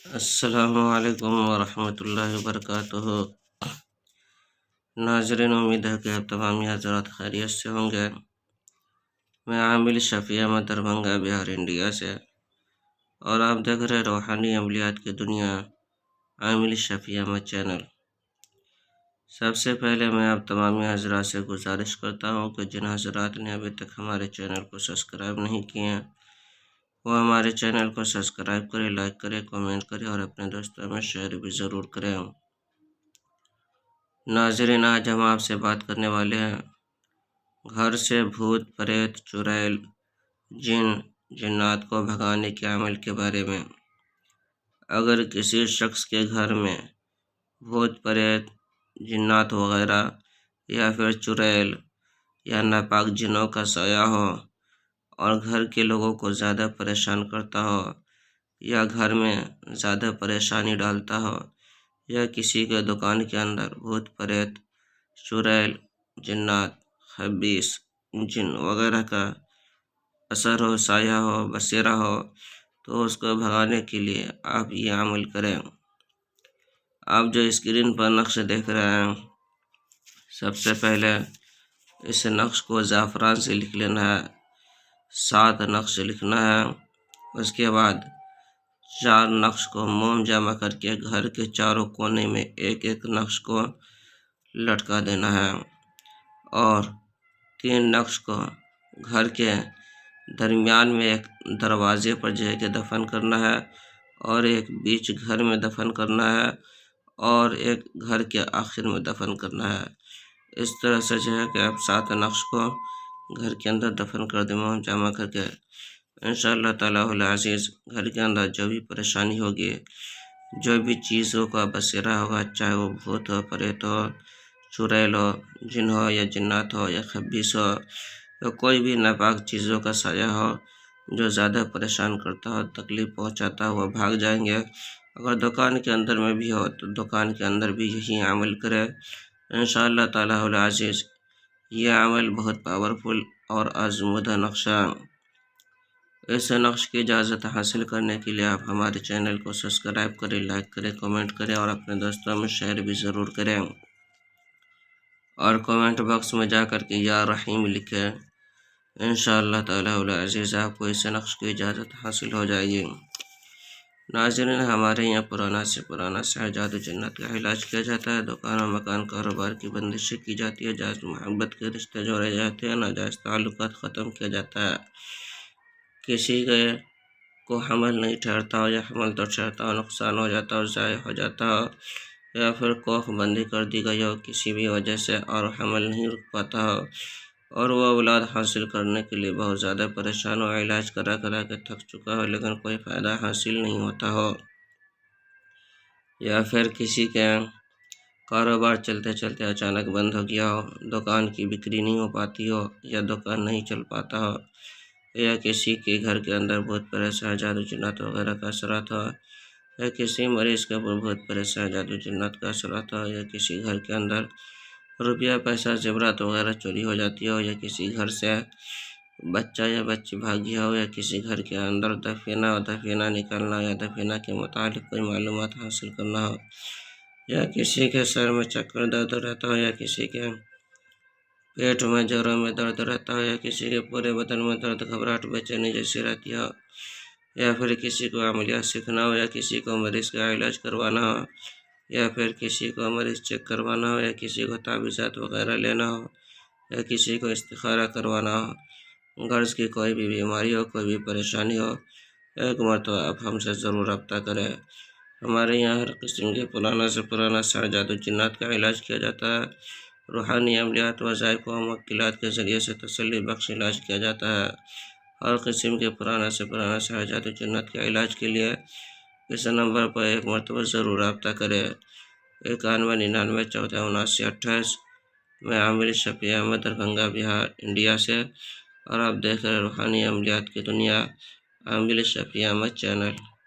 السلام علیکم ورحمۃ اللہ وبرکاتہ۔ ناظرین، امید ہے کہ آپ تمام حضرات خیریت سے ہوں گے۔ میں عامل شفیع احمد دربھنگہ بہار انڈیا سے، اور آپ دیکھ رہے روحانی عملیات کی دنیا عامل شفیع احمد چینل۔ سب سے پہلے میں آپ تمام حضرات سے گزارش کرتا ہوں کہ جن حضرات نے ابھی تک ہمارے چینل کو سبسکرائب نہیں کیے ہیں وہ ہمارے چینل کو سبسکرائب کرے، لائک کرے، کمنٹ کرے اور اپنے دوستوں میں شیئر بھی ضرور کریں۔ ناظرین، آج ہم آپ سے بات کرنے والے ہیں گھر سے بھوت، پریت، چڑیل، جن، جنات کو بھگانے کے عمل کے بارے میں۔ اگر کسی شخص کے گھر میں بھوت، پریت، جنات وغیرہ یا پھر چڑیل یا ناپاک جنوں کا سایہ ہو اور گھر کے لوگوں کو زیادہ پریشان کرتا ہو یا گھر میں زیادہ پریشانی ڈالتا ہو، یا کسی کے دکان کے اندر بھوت، پریت، چڑیل، جنات، خبیث، جن وغیرہ کا اثر ہو، سایہ ہو، بسیرا ہو، تو اس کو بھگانے کے لیے آپ یہ عمل کریں۔ آپ جو اسکرین پر نقش دیکھ رہے ہیں، سب سے پہلے اس نقش کو زعفران سے لکھ لینا ہے، 7 نقش لکھنا ہے۔ اس کے بعد 4 نقش کو موم جمع کر کے گھر کے چاروں کونے میں ایک ایک نقش کو لٹکا دینا ہے، اور 3 نقش کو گھر کے درمیان میں ایک دروازے پر کہ دفن کرنا ہے، اور ایک بیچ گھر میں دفن کرنا ہے، اور ایک گھر کے آخر میں دفن کرنا ہے۔ اس طرح سے کہ آپ 7 نقش کو گھر کے اندر دفن کر دیں موم جمع کر کے۔ انشاءاللہ تعالیٰ العزیز گھر کے اندر جو بھی پریشانی ہوگی، جو بھی چیزوں کا بسیرا ہوگا، چاہے وہ بھوت ہو، پریت ہو، چڑیل ہو، جن ہو یا جنات ہو یا خبیث ہو، یا کوئی بھی ناپاک چیزوں کا سایہ ہو جو زیادہ پریشان کرتا ہو، تکلیف پہنچاتا ہو، وہ بھاگ جائیں گے۔ اگر دکان کے اندر میں بھی ہو تو دکان کے اندر بھی یہی عمل کرے، انشاءاللہ تعالیٰ العزیز۔ یہ عمل بہت پاورفل اور آزمودہ نقش ہے۔ اس نقش کی اجازت حاصل کرنے کے لیے آپ ہمارے چینل کو سبسکرائب کریں، لائک کریں، کمنٹ کریں اور اپنے دوستوں میں شیئر بھی ضرور کریں، اور کمنٹ باکس میں جا کر کے یا رحیم لکھیں۔ انشاءاللہ تعالیٰ العزیز آپ کو اس نقش کی اجازت حاصل ہو جائے گی۔ ناظرین، ہمارے یہاں پرانا سے پرانا سحر، جادو، جنت کا علاج کیا جاتا ہے۔ دکان و مکان کاروبار کی بندشیں کی جاتی ہے، جائز محبت کے رشتے جوڑے جاتے ہیں، ناجائز تعلقات ختم کیا جاتا ہے۔ کسی کو حمل نہیں ٹھہرتا ہو یا حمل تو ٹھہرتا ہو، نقصان ہو جاتا ہو، ضائع ہو جاتا ہو، یا پھر کوکھ بندی کر دی گئی ہو کسی بھی وجہ سے اور حمل نہیں رک پاتا ہو، اور وہ اولاد حاصل کرنے کے لیے بہت زیادہ پریشان ہو، علاج کرا کے تھک چکا ہو لیکن کوئی فائدہ حاصل نہیں ہوتا ہو، یا پھر کسی کے کاروبار چلتے چلتے اچانک بند ہو گیا ہو، دکان کی بکری نہیں ہو پاتی ہو، یا دکان نہیں چل پاتا ہو، یا کسی کے گھر کے اندر بہت پریشان جادو جنات وغیرہ کا اثرات ہو، یا کسی مریض کے اوپر بہت پریشان جادو جنات کا اثرات ہو، یا کسی گھر کے اندر روپیہ پیسہ زیورات وغیرہ چوری ہو جاتی ہو، یا کسی گھر سے بچہ یا بچی بھاگ گیا ہو، یا کسی گھر کے اندر دفینہ نکلنا، یا دفینہ کے متعلق کوئی معلومات حاصل کرنا ہو، یا کسی کے سر میں چکر درد رہتا ہو، یا کسی کے پیٹ میں جوڑوں میں درد رہتا ہو، یا کسی کے پورے بدن میں درد، گھبراہٹ، بے چینی جیسی رہتی ہو، یا پھر کسی کو عملیات سیکھنا ہو، یا کسی کو مریض کا علاج کروانا ہو، یا پھر کسی کو مریض چیک کروانا ہو، یا کسی کو تعویذات وغیرہ لینا ہو، یا کسی کو استخارہ کروانا ہو، غرض کی کوئی بھی بیماری ہو، کوئی بھی پریشانی ہو، ایک مرتبہ آپ ہم سے ضرور رابطہ کریں۔ ہمارے یہاں ہر قسم کے پرانا سے پرانا سحر، جادو جنات کا علاج کیا جاتا ہے۔ روحانی عملیات، وظائف و موکلات کے ذریعے سے تسلی بخش علاج کیا جاتا ہے۔ ہر قسم کے پرانا سے پرانا سحر، جادو جنات کے علاج کے لیے اس نمبر پر ایک مرتبہ ضرور رابطہ کریں، 9199147928۔ میں عامل شفیع احمد دربھنگہ بہار انڈیا سے، اور آپ دیکھ رہے روحانی عملیات کی دنیا عامل شفیع احمد چینل۔